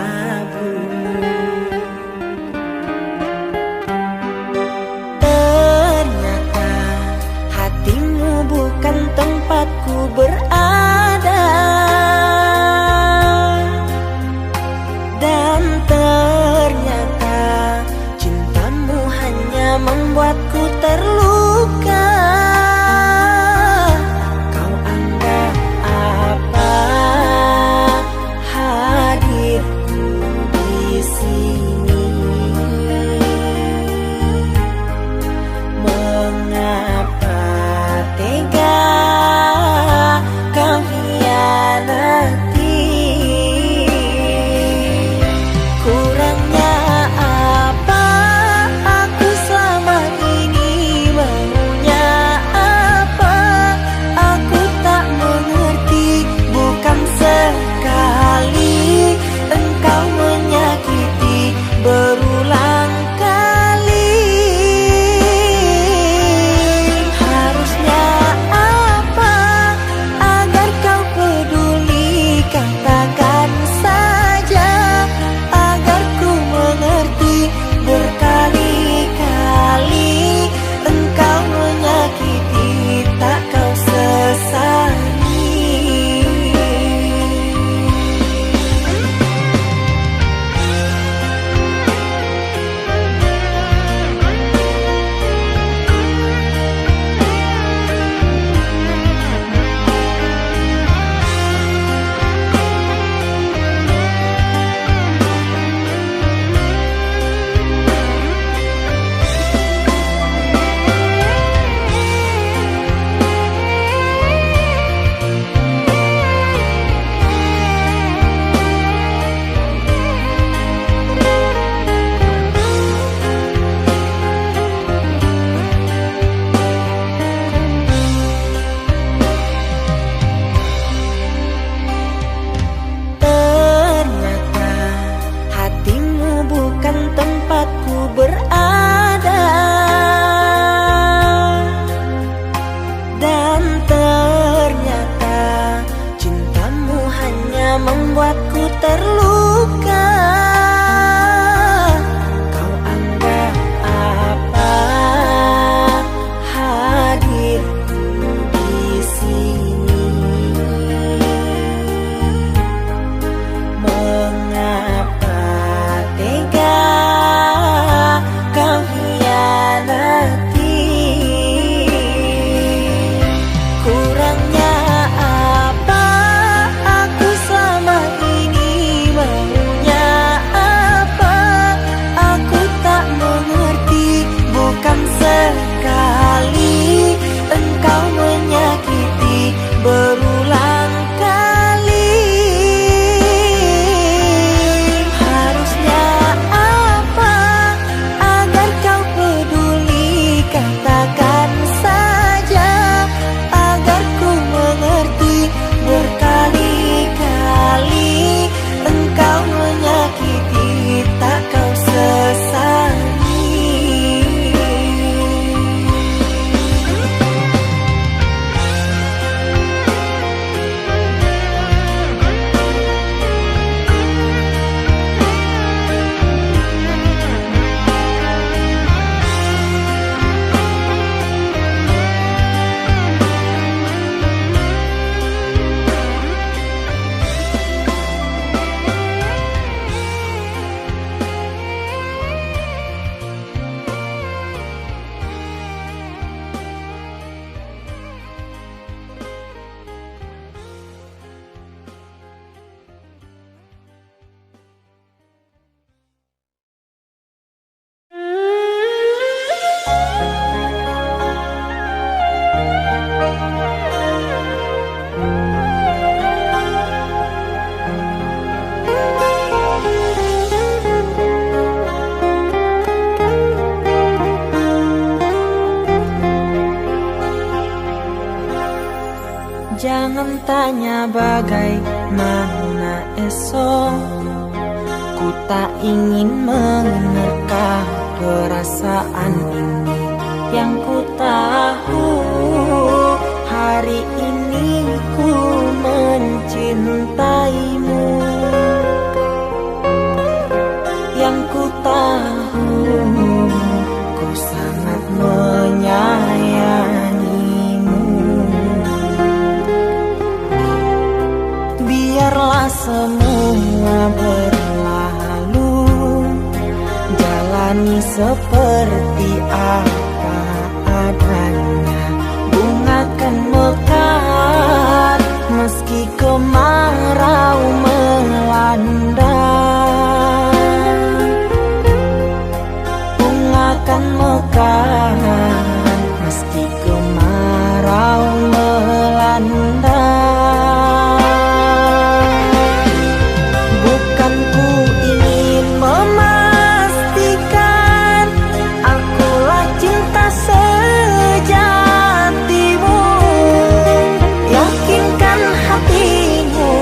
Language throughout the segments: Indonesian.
labu. Ternyata hatimu bukan tempatku berada, dan ternyata cintamu hanya membuatku terluka. Kau anggap apa hadirku di sini? Mengapa tega kau hianati? Kurangnya apa aku selama ini? Maunya apa aku tak mengerti. Bukan sekali engkau menyakiti, berulang kali. Harusnya apa agar kau peduli? Katakan saja agar ku mengerti. Berkali-kali engkau menyakiti, tak kau sesali. Ternyata hatimu bukan tempatku berada, dan ternyata cintamu hanya membuatku terluka. Kau anggap apa hadirku di sini? Mengapa tega kau hianati? Kurangnya apa aku selama ini? Maunya apa aku tak mengerti. Bukan sekali engkau menyakiti, berulang kali. Harusnya apa agar kau peduli? Katakan saja agar ku mengerti. Berkali-kali engkau menyakiti, tak kau sesali. Jangan tanya bagaimana esok, ku tak ingin menerka perasaan ini. Yang ku tahu hari ini ku mencintaimu. seperti apa adanya. Bunga kan mekar meski kemarau melanda. Bunga kan mekar meski kemarau melanda. Bukan ku ingin memastikan akulah cinta sejatimu. Yakinkan hatimu,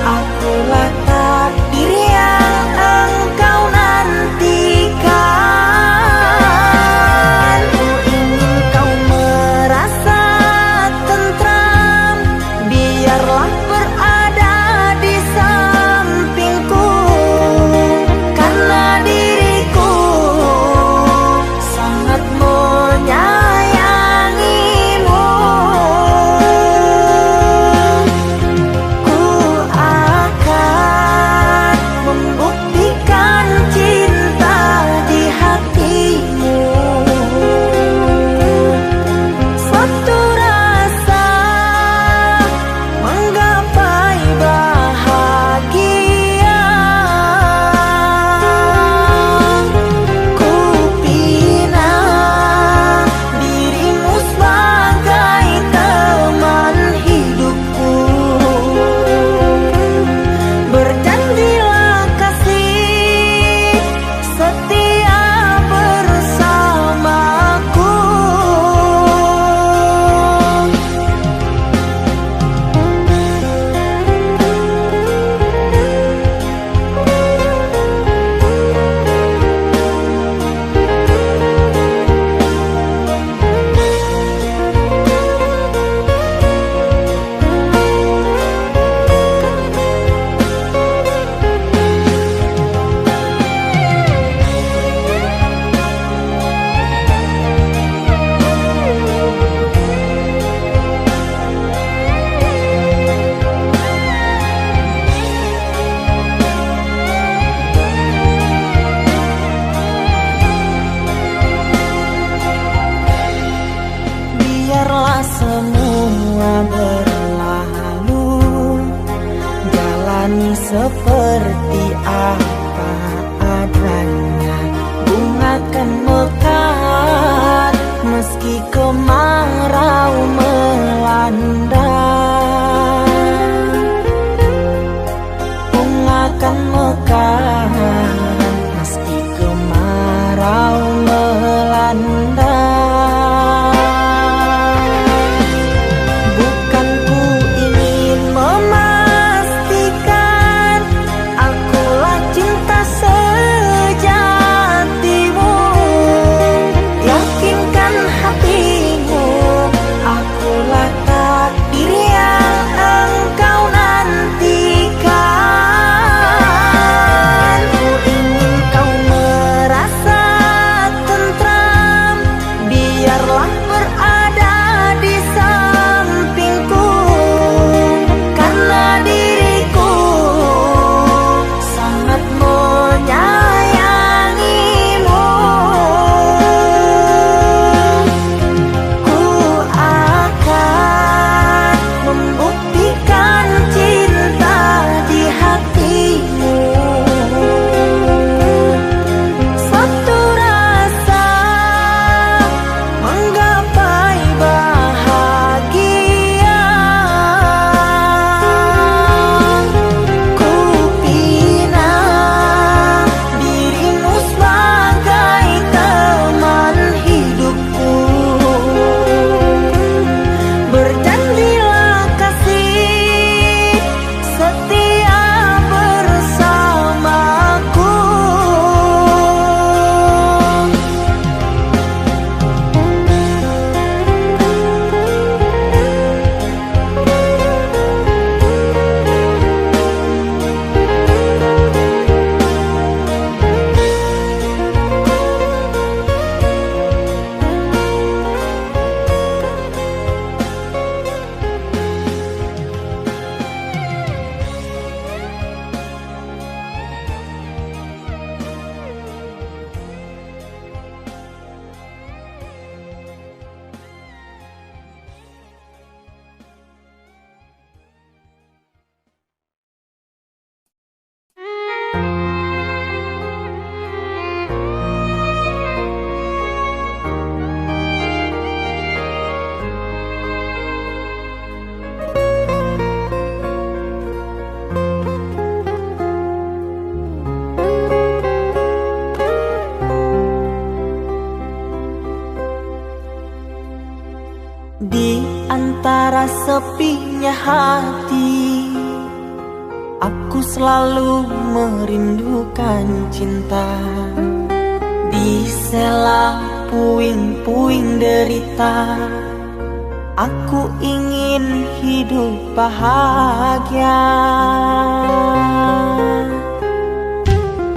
akulah takdir yang engkau nantikan. Ku ingin kau merasa tentram, biarlah berada di sampingku, karena diriku sangat menyayangimu. Ku akan membuktikan cinta di hatimu. Satu rasa menggapai bahagia. Ku pinang dirimu sebagai teman hidupku. Berjanjilah kasih setia bersamaku. Biarlah semua berlalu, jalani seperti apa adanya. Bunga kan mekar meski kemarau melanda. Bunga kan mekar meski kemarau melanda. Bukan ku ingin memastikan Di antara sepinya hati, aku selalu merindukan cinta. Di sela puing-puing derita, aku ingin hidup bahagia.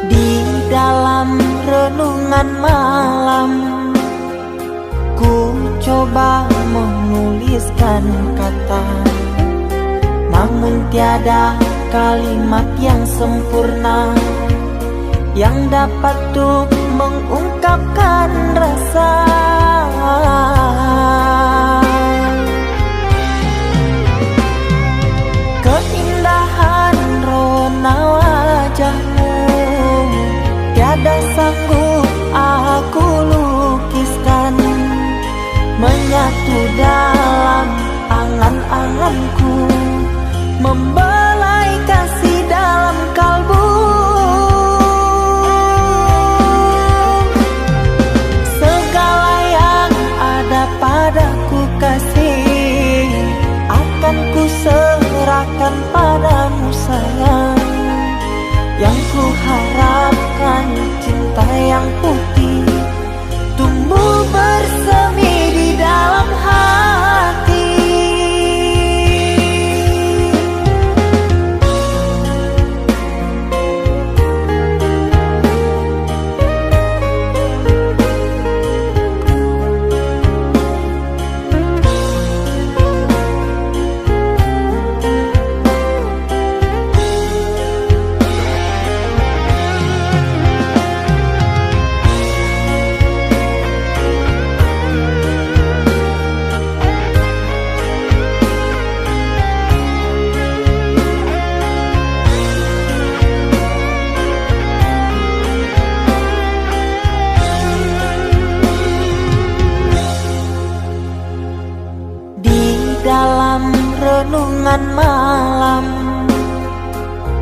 Di dalam renungan malam, ku coba menuliskan kata, namun tiada kalimat yang sempurna yang dapat untuk mengungkapkan rasa. Keindahan rona wajahmu tiada sanggup aku lukiskan, menyatu dalam angan-anganku, membelai kasih dalam kalbu. Segala yang ada padaku kasih, akan ku serahkan padamu sayang. Yang ku harapkan cinta yang putih tumbuh bersemi di dalam hati. Dalam renungan malam,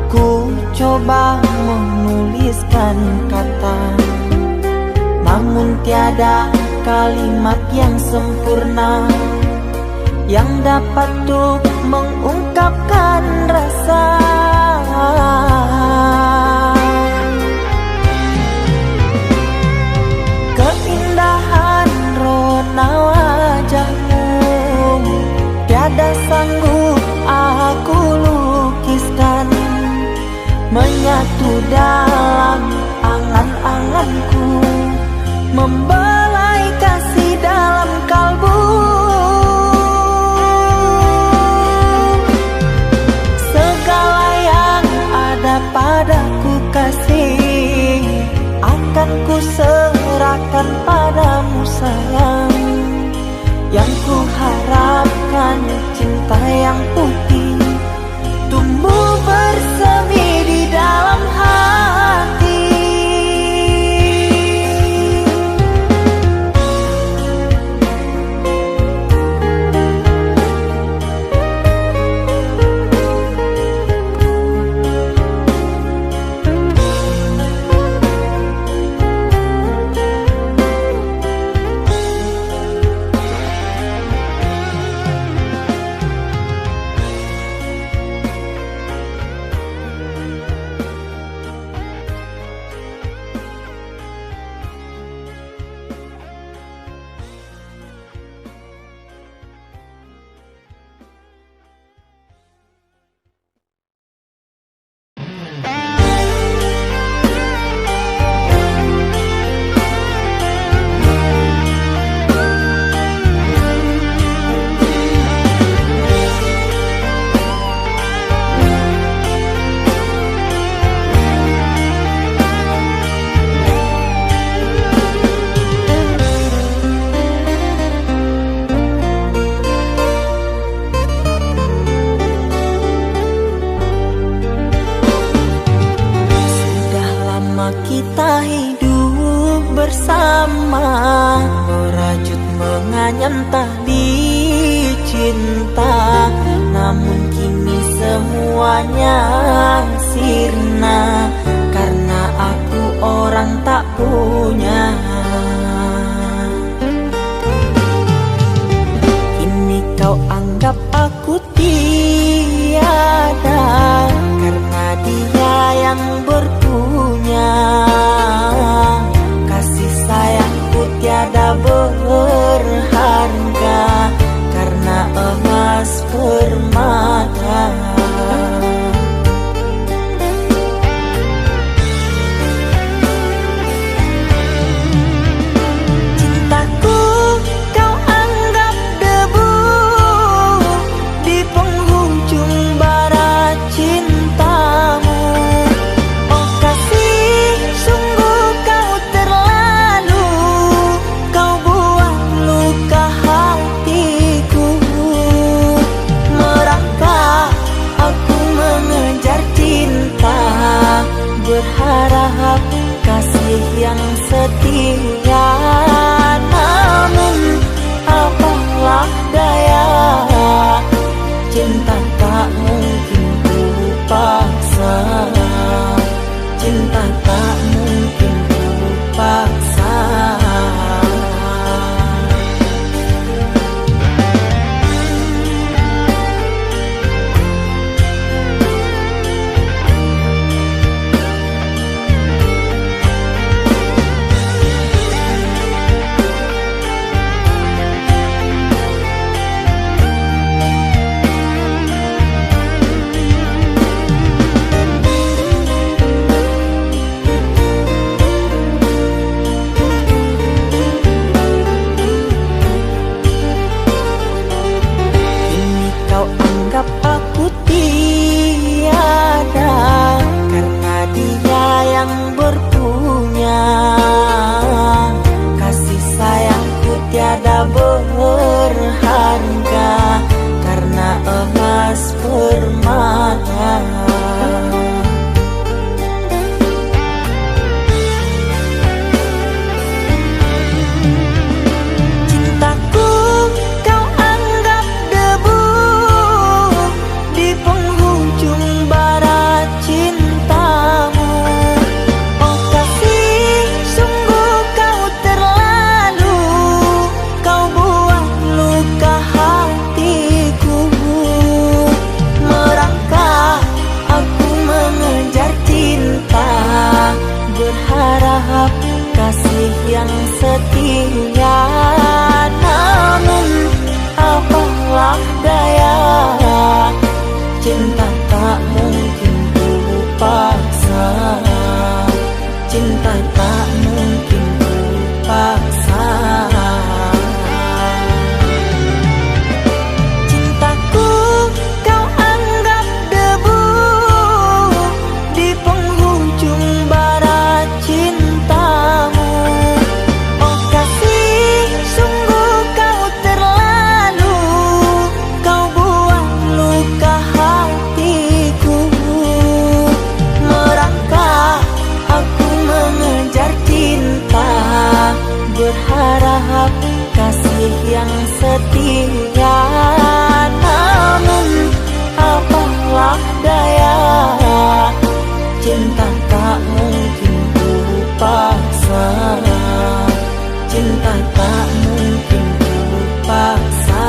ku coba menuliskan kata, namun tiada kalimat yang sempurna yang dapat untuk mengungkapkan rasa. Keindahan rona wajahmu tiada sanggup aku lukiskan, menyatu dalam angan-anganku, membelai kasih dalam kalbu. Segala yang ada padaku kasih, akan ku serahkan padamu sayang. Yang ku harapkan cinta yang putih tumbuh bersemi di dalam hati. Kita hidup bersama, merajut menganyam tali cinta, namun kini semuanya sirna karena aku orang tak punya. Kini berharap kasih yang setia. Namun apalah daya, cinta tak mungkin ku paksa. Cinta tak mungkin ku paksa. Berharga karena emas permata. Cintaku kau anggap debu di penghujung barat cintamu. Oh kasih, sungguh kau terlalu, kau buat luka hatiku. Merangkak aku mengejar cinta, berharap kasih yang setia. Namun apalah daya, cinta tak mungkin ku paksa. Cinta tak mungkin ku paksa. Cintaku kau anggap debu di penghujung barat cintamu. Oh kasih, sungguh kau terlalu, kau buat luka hatiku. Merangkak aku mengejar cinta, berharap kasih yang setia. Namun apalah daya, cinta tak mungkin ku paksa. Cinta tak mungkin ku paksa.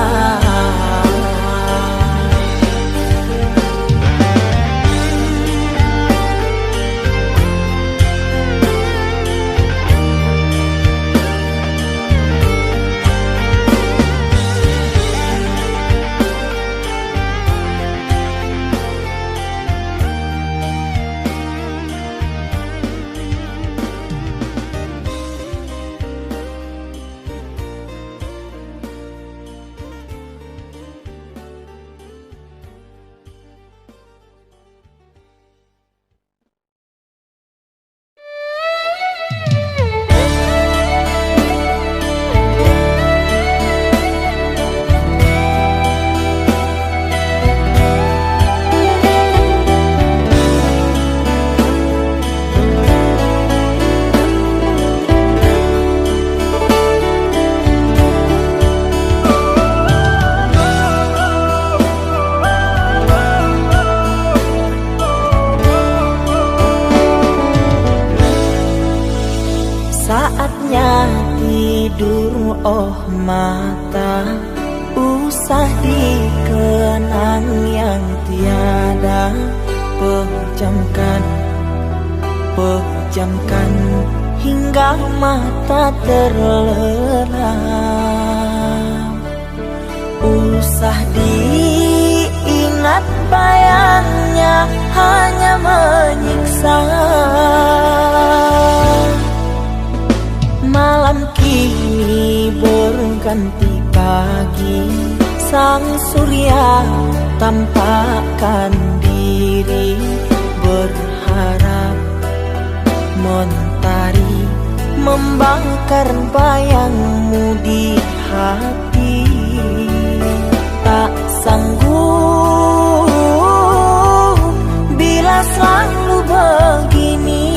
Saatnya tidur, oh mata, usah dikenang yang tiada. Pejamkan hingga mata terlelap. Usah diingat bayangnya, hanya menyiksa. Malam kini berganti pagi, sang surya tampakkan diri, berharap mentari membakar bayangmu di hati. Tak sanggup bila selalu begini,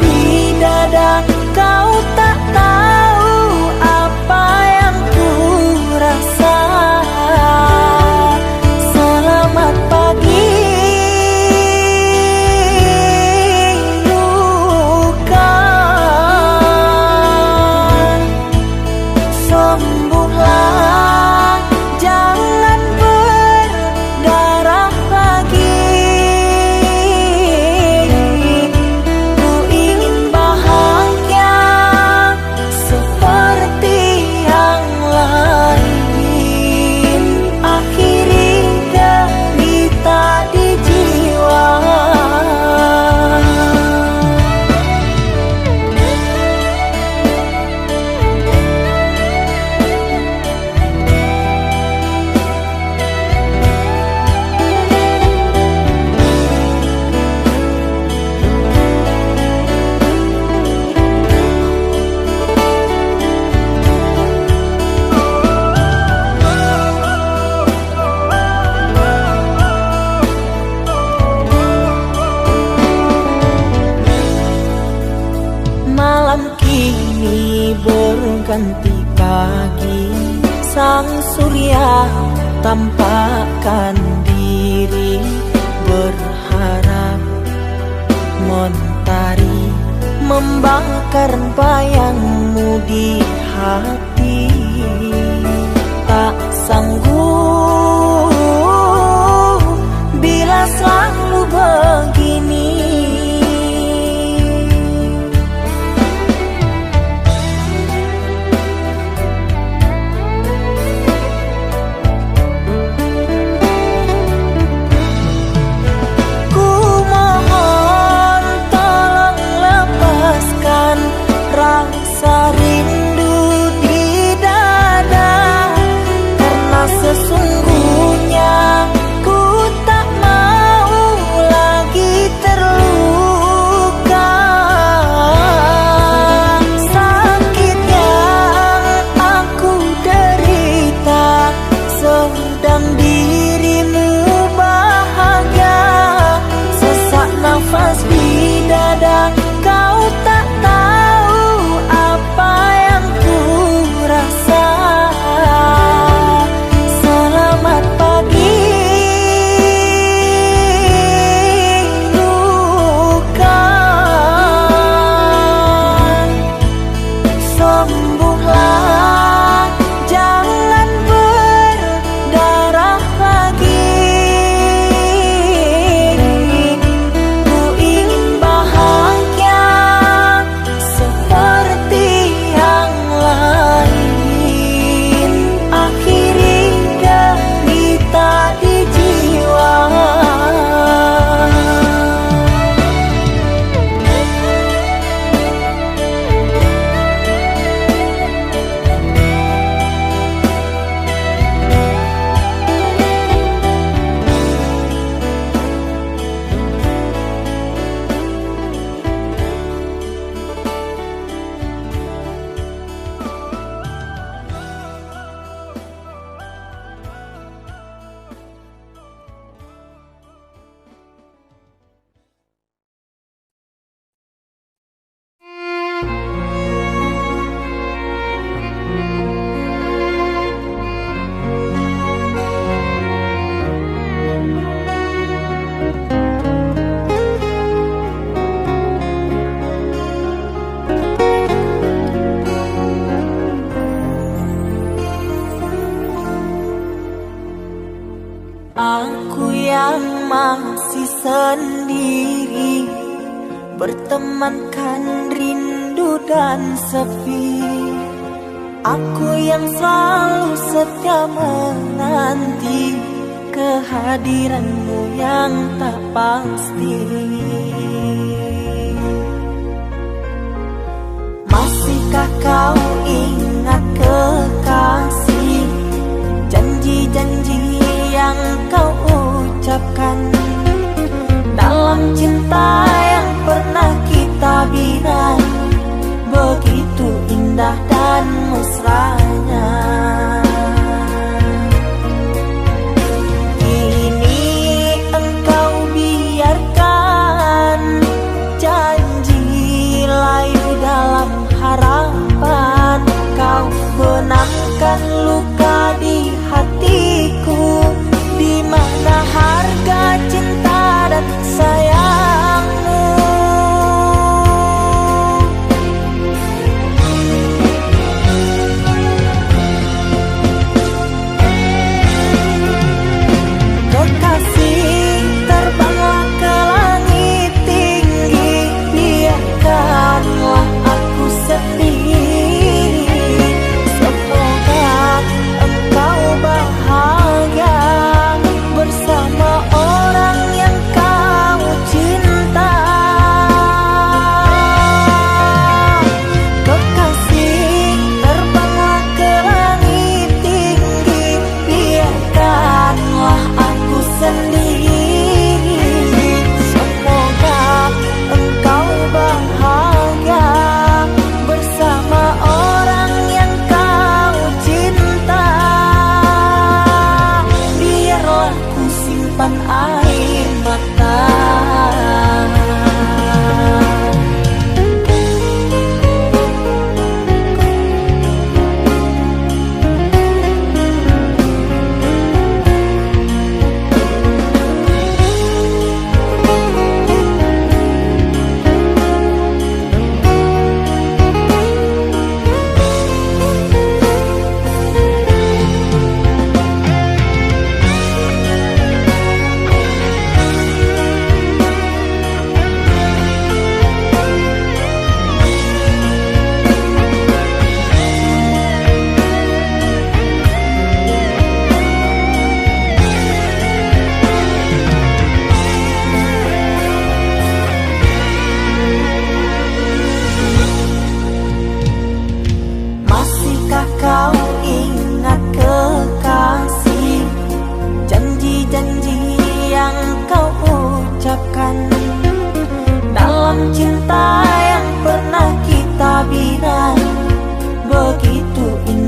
di dada, kau tak tahu apa yang ku rasa. Selamat pagi luka, sembuhlah, jangan berdarah lagi. Ku ingin bahagia seperti yang lain, akhiri derita di jiwa. Malam kini berganti pagi, sang surya tampakkan diri, berharap mentari membakar bayangmu di hati. Tak sanggup bila selalu begini. Ku mohon tolong lepaskan rasa rindu di dada, karena sesungguhnya ku tak mau lagi terluka. Sakit yang aku derita, sedang dirimu bahagia. Sesak nafas di dada, kau tak tahu apa yang ku rasa. Selamat pagi luka, sembuhlah, jangan berdarah lagi. Ku ingin bahagia seperti yang lain, akhiri derita di jiwa. Aku yang masih sendiri, bertemankan rindu dan sepi. Aku yang selalu setia menanti kehadiranmu yang tak pasti. Masihkah kau ingat kekasih, janji-janji yang kau ucapkan dalam cinta yang pernah kita bina, begitu indah dan mesranya. Kini engkau biarkan janji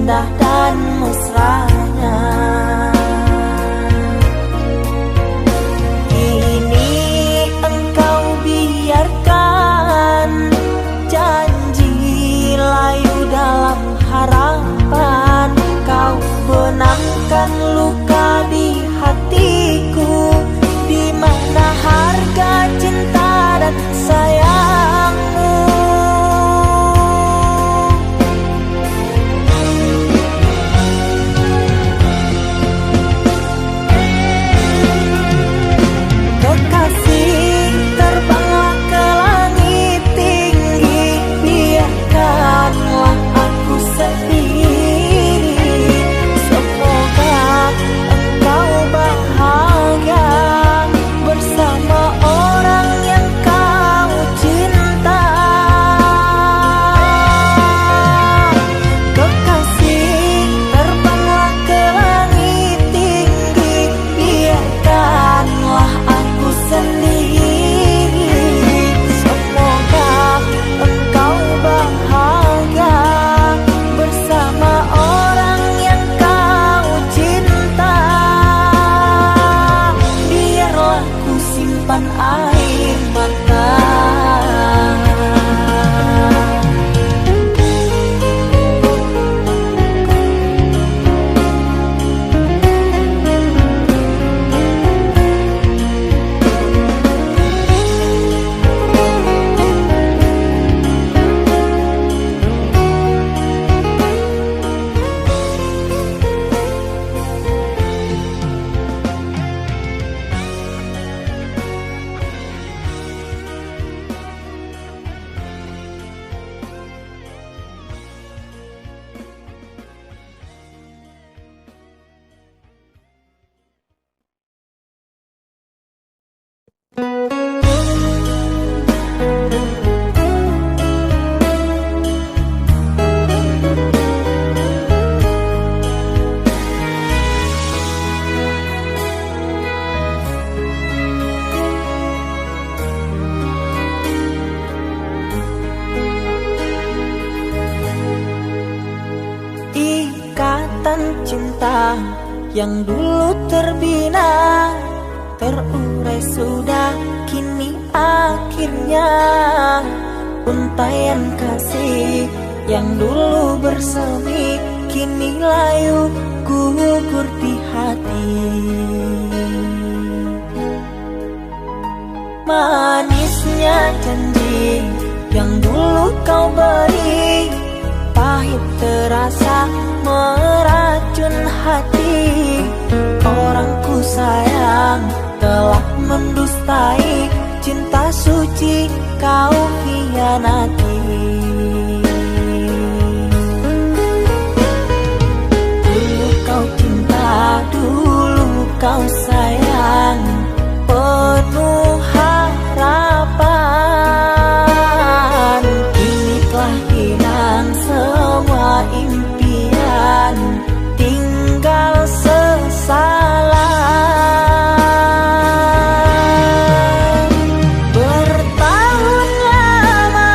indah dan mesranya. Kini engkau biarkan janji layu dalam harapan. Kau benamkan luka di hatiku, di mana harga cinta dan sayangmu. Kekasih, terbanglah ke langit tinggi, biarkanlah aku sendiri. Semoga engkau bahagia bersama orang yang kau cinta. Kekasih, terbanglah ke langit tinggi, biarkanlah aku sendiri. Semoga engkau bahagia bersama orang yang kau cinta. Biarlah ku simpan air mata. Ikatan cinta yang dulu terbina, terurai sudah kini akhirnya. Untaian kasih yang dulu bersemi, kini layu gugur di hati. Manisnya janji yang dulu kau beri, pahit terasa meracun hati. Orang ku sayang telah mendustai, cinta suci kau hianati. Dulu kau cinta, dulu kau sayang, penuh harapan. Kini telah hilang semua impian, tinggal sesalan. Bertahun lama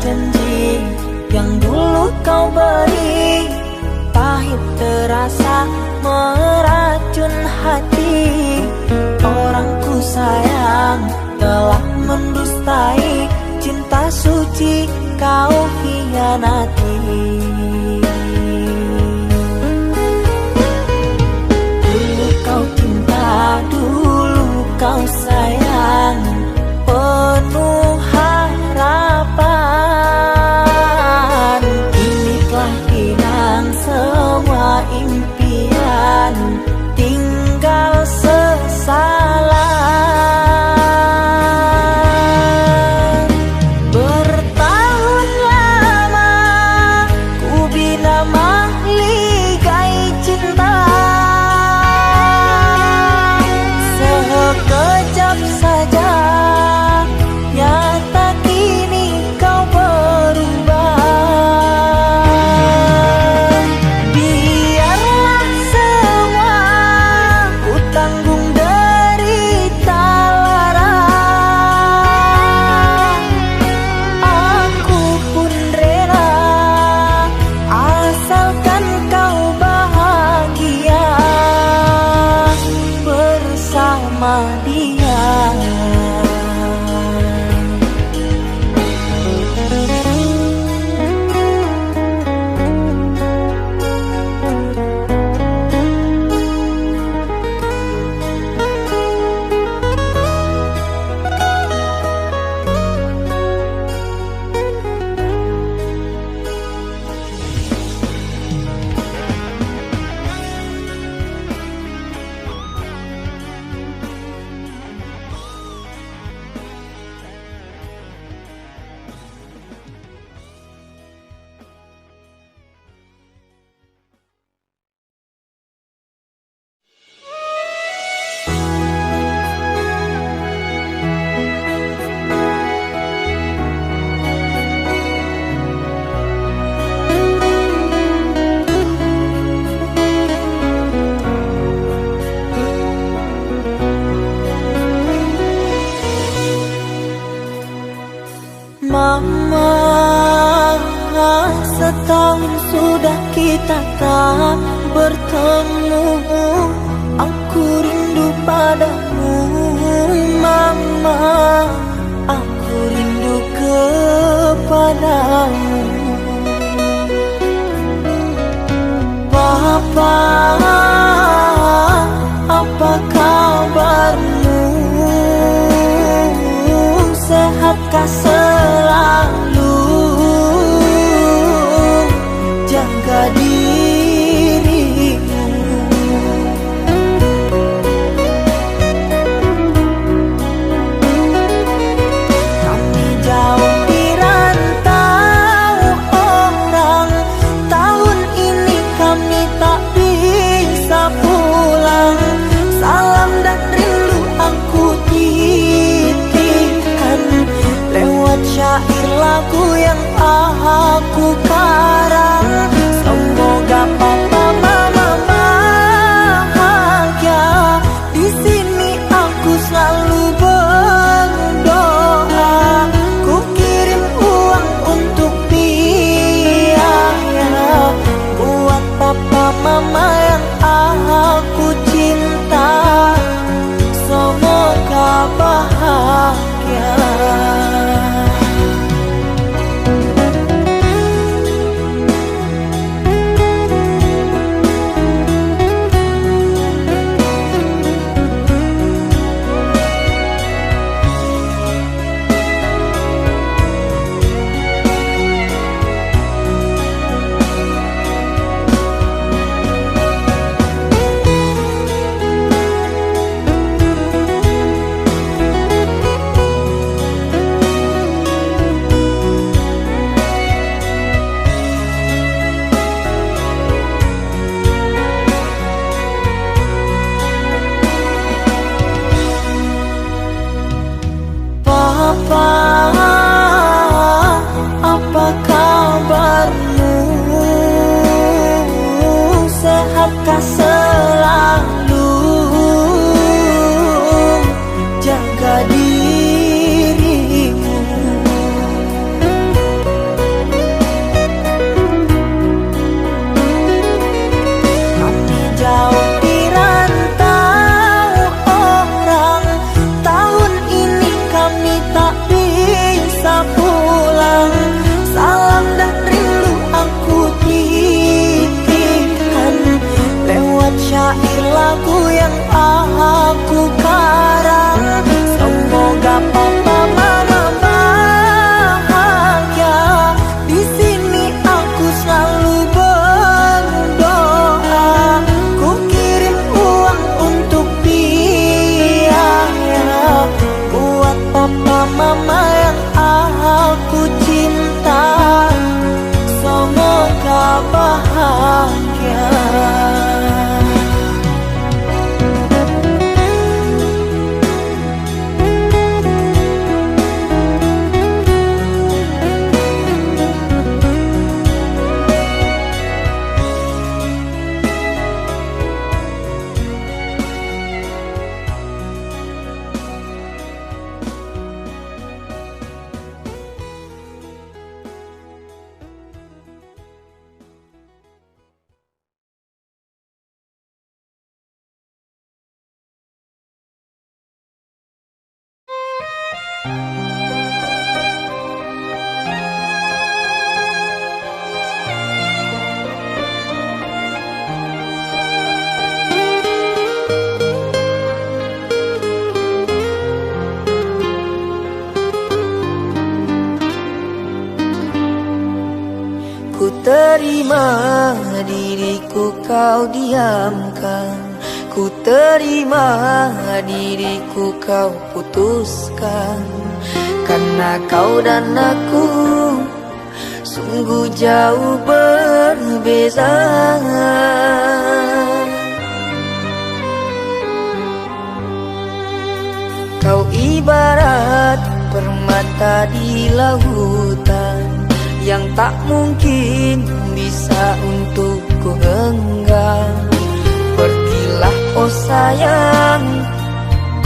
janji yang dulu kau beri, pahit terasa meracun hati. Orang ku sayang telah mendustai cinta suci kau hianati. Dulu kau cinta, dulu kau sayang, penuh harapan. Kini telah hilang semua impian, tinggal sesalan. Bertahun lama ku bina mahligai cinta, sekejap saja nyata kini kau berubah. Biarlah semua ku tanggung derita lara, aku pun rela asalkan kau bahagia bersama dia. Mama, setahun sudah kita tak bertemu. Aku rindu padamu, Mama. Aku rindu kepadamu. Papa, apa kabarmu? Sehatkah selalu? Jaga dirimu. Kami jauh di rantau orang, tahun ini kami tak bisa pulang. Salam dan rindu aku titipkan lewat syair lagu yang aku karang. Semoga papa mama bahagia. Di sini aku selalu berdoa. Ku kirim uang untuk biaya buat papa mama yang aku cinta. Semoga bahagia. syair lagu yang aku karang. Semoga papa mama bahagia. Di sini aku selalu berdoa. Ku kirim uang untuk biaya buat papa mama yang aku cinta. Semoga bahagia. Ku terima diriku kau diamkan, ku terima diriku kau putuskan. Karena kau dan aku sungguh jauh berbeza. Kau ibarat permata di lautan yang tak mungkin bisa untuk ku genggam. Pergilah oh sayang,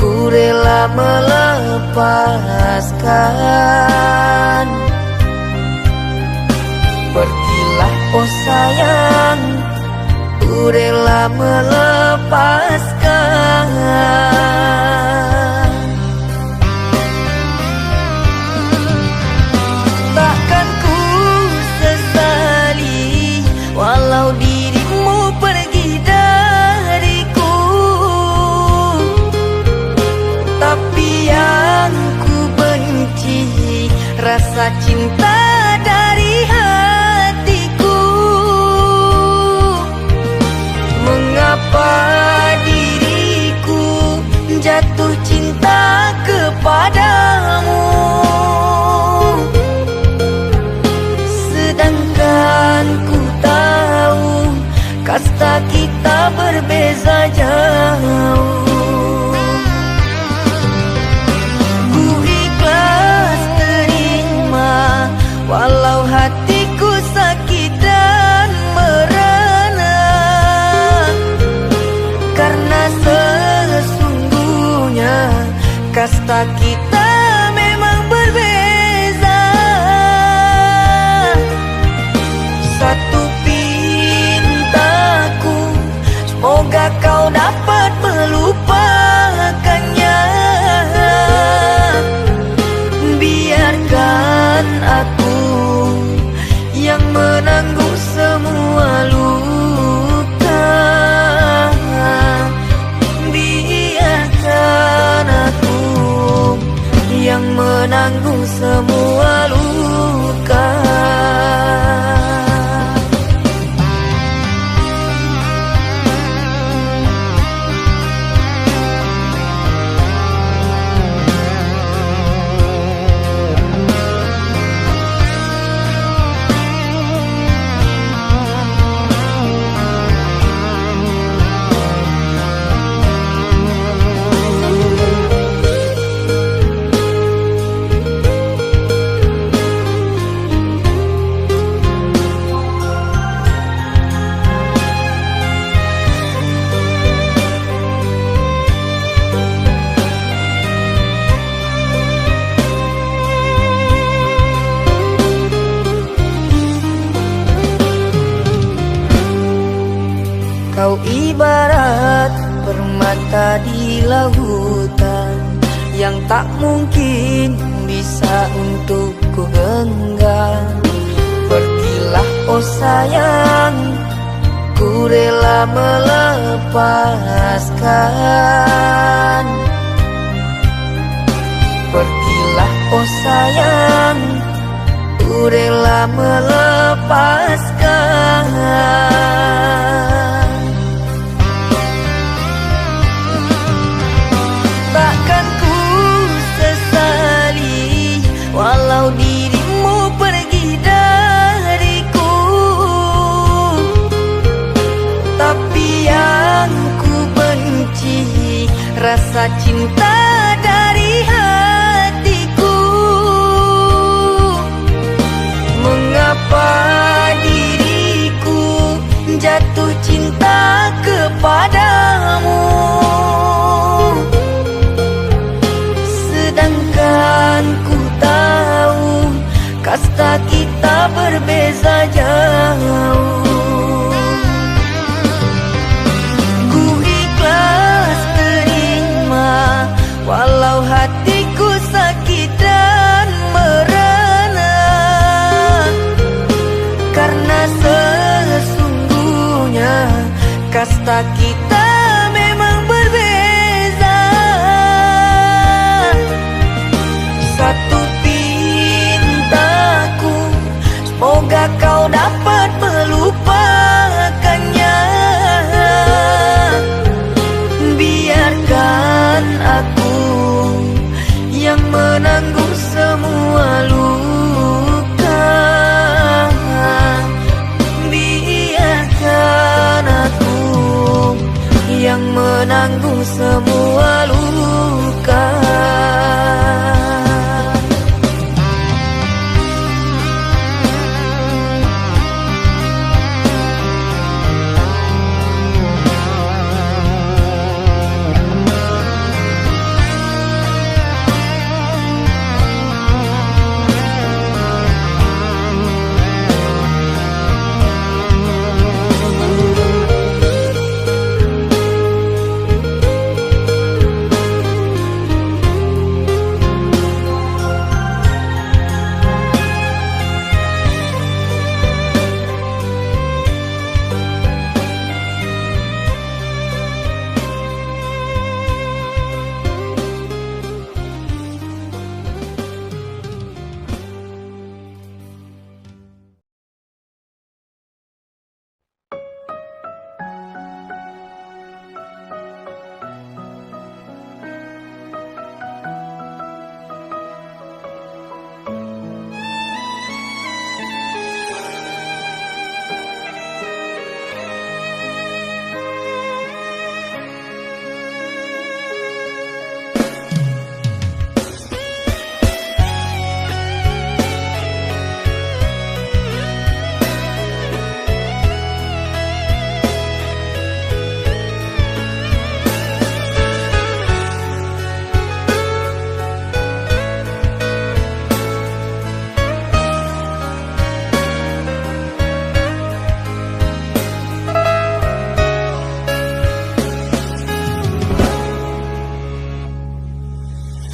ku rela melepaskan. Pergilah oh sayang, ku rela melepaskan. Takkan ku sesali walau dirimu pergi dariku. Tapi yang ku benci rasa cinta dari hatiku. Mengapa diriku jatuh cinta kepadamu, sedangkan ku tahu kasta kita berbeza jauh. Ku ikhlas terima walau hatiku sakit dan merana. Karena sesungguhnya kasta kita memang berbeza. Satu pintaku, semoga kau dapat melupakannya. Biarkan aku yang menanggung semua luka. Biarkan aku yang menanggung semua luka. Kau ibarat permata di lautan yang tak mungkin bisa untuk ku genggam. Pergilah oh sayang, ku rela melepaskan. melepaskan. Pergilah oh sayang, ku rela melepaskan. Takkan ku sesali walau dirimu pergi dariku, tapi yang ku benci rasa cinta dari hatiku. Mengapa diriku jatuh cinta kepadamu, sedangkan ku tahu kasta kita berbeza jauh. Ku ikhlas terima walau hatiku sakit dan merana, karena sesungguhnya kasta kita memang berbeza. Satu pintaku, semoga kau dapat melupakannya. Biarkan aku yang menanggung semua luka. Biarkan aku yang menanggung semua luka.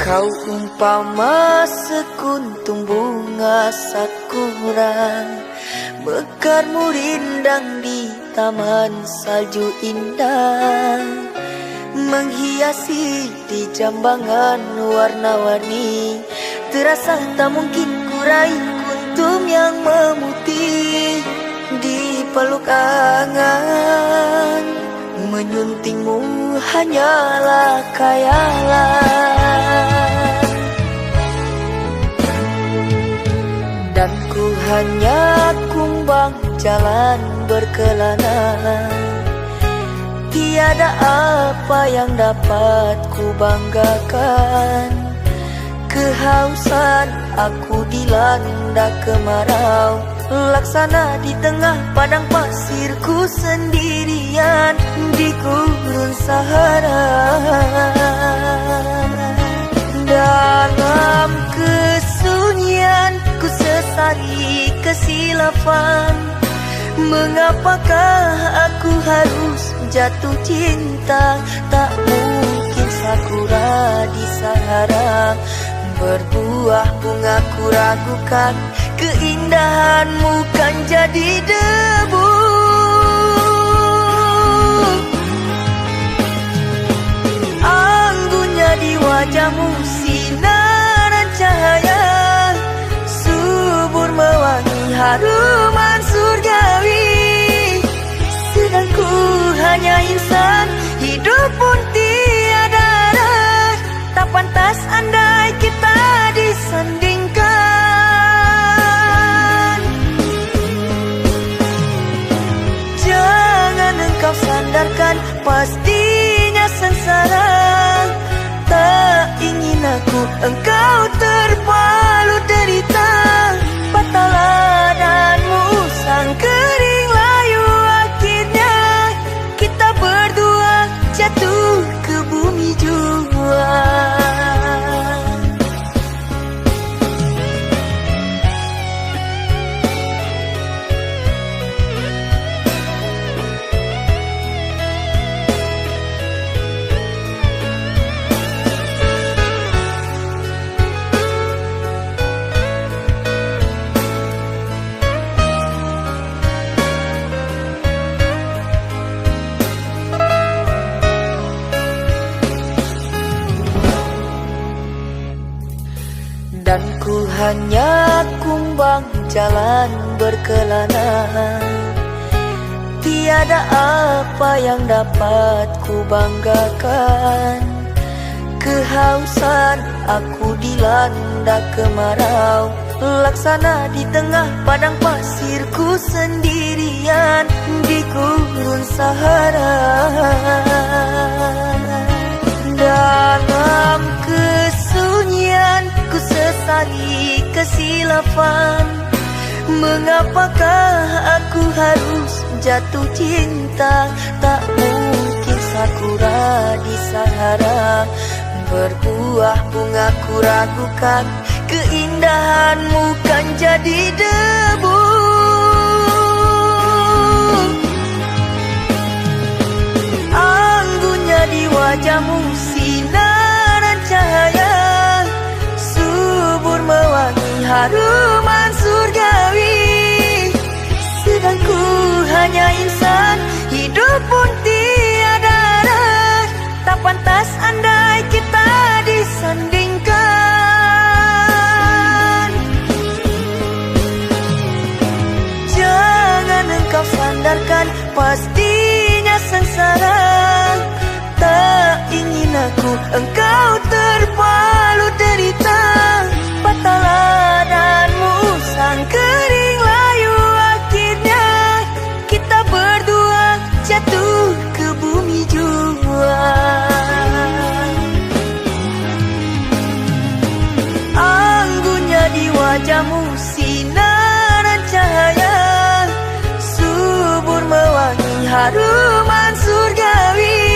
Kau umpama sekuntum bunga sakura, mekarmu rindang di taman salju indah, menghiasi di jambangan warna-warni. Terasa tak mungkin kurai kuntum yang memutih di peluk angan. Menyuntingmu hanyalah khayalan, dan ku hanya kumbang jalan berkelana. Tiada apa yang dapat ku banggakan. Kehausan aku dilanda kemarau, laksana di tengah padang pasirku sendirian di gurun Sahara. Dalam kesunyian ku sesali kesilafan. Mengapakah aku harus jatuh cinta? Tak mungkin sakura di Sahara berbuah bunga, ku ragukan keindahanmu kan jadi debu. hanya insan, hidup pun tiada arah. Tak pantas andai kita disandingkan. Jangan engkau sandarkan, pastinya sengsara. Tak ingin aku engkau terpalu derita. Patahlah dan musang kering layu, akhirnya kita berdua jatuh ke bumi jua. Dan ku hanya kumbang jalan berkelana. Tiada apa yang dapat ku banggakan. Kehausan aku dilanda kemarau, laksana di tengah padang pasirku sendirian di gurun Sahara. Dalam kesunyian ku sesali kesilapan. Mengapakah aku harus jatuh cinta? Tak mungkin sakura di Sahara berbuah bunga, ku ragukan keindahanmu kan jadi debu. Anggunnya di wajahmu sinaran cahaya, subur mewangi haruman surgawi. Sedang ku hanya insan, hidup pun tiada arah. Tak pantas andai kita disandingkan. Jangan engkau sandarkan, pastinya sengsara. Tak ingin aku engkau terpalu derita. Patahlah dan musang kering layu, akhirnya kita berdua jatuh ke bumi jua. Anggunnya di wajahmu sinaran cahaya, subur mewangi haruman surgawi.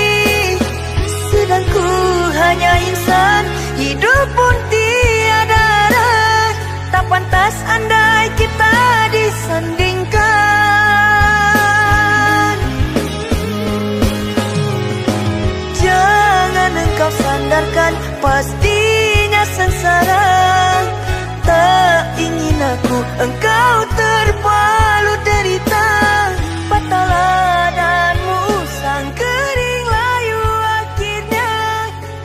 Sedang ku hanya insan, hidup pun tiada arah. Tak pantas andai kita disandingkan. Jangan engkau sandarkan, pastinya sengsara. Tak ingin aku engkau terpalu derita. Patahlah dan musang kering layu, akhirnya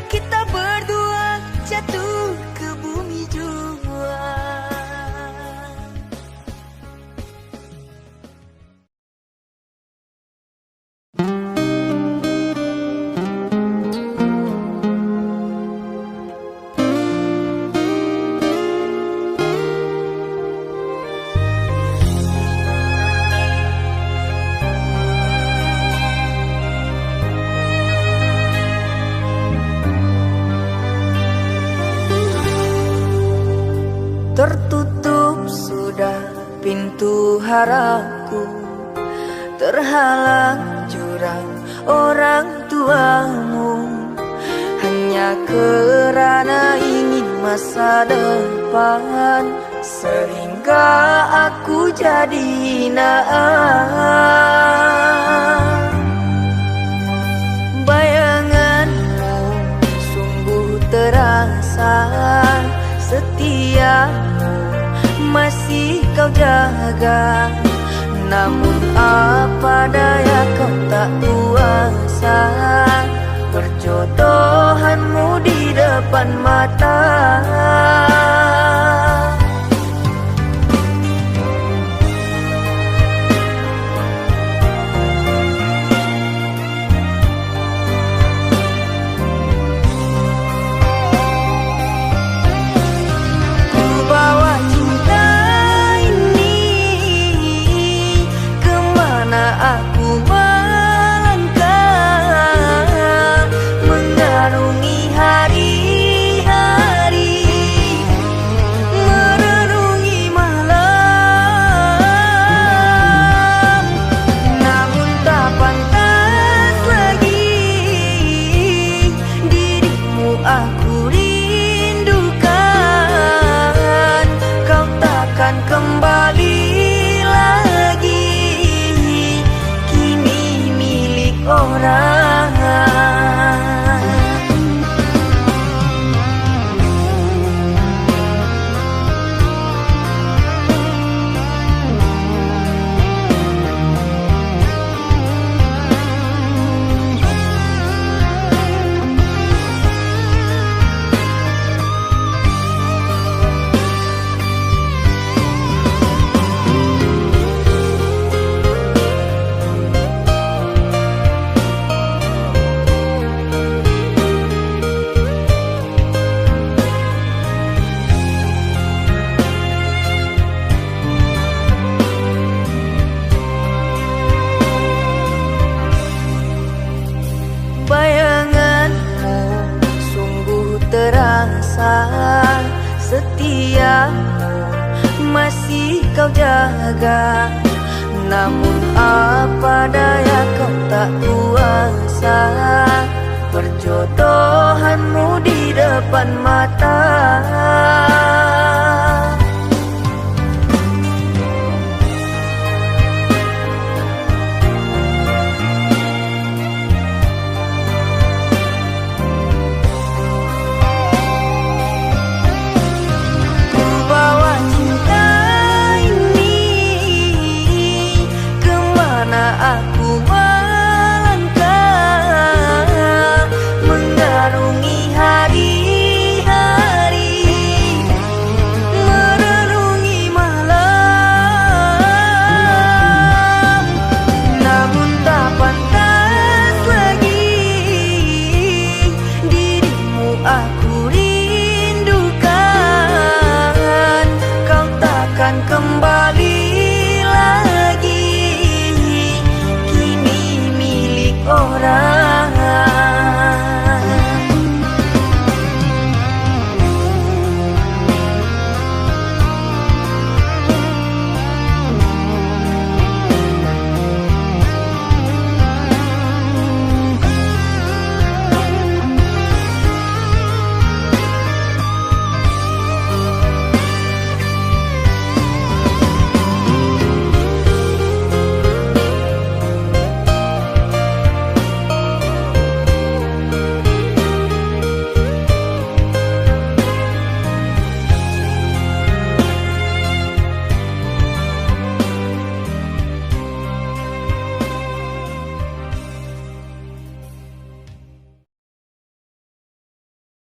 kita berdua jatuh ke bumi jua. Tertutup sudah pintu harapku, terhalang jurang orang tuamu. Hanya kerana ingin masa depan, sehingga aku jadi naas. Bayanganmu sungguh terasa, setiamu masih kau jaga. Namun apa daya kau tak kuasa, perjodohanmu di depan mata. rasa setiamu masih kau jaga. Namun apa daya kau tak kuasa, perjodohanmu di depan mata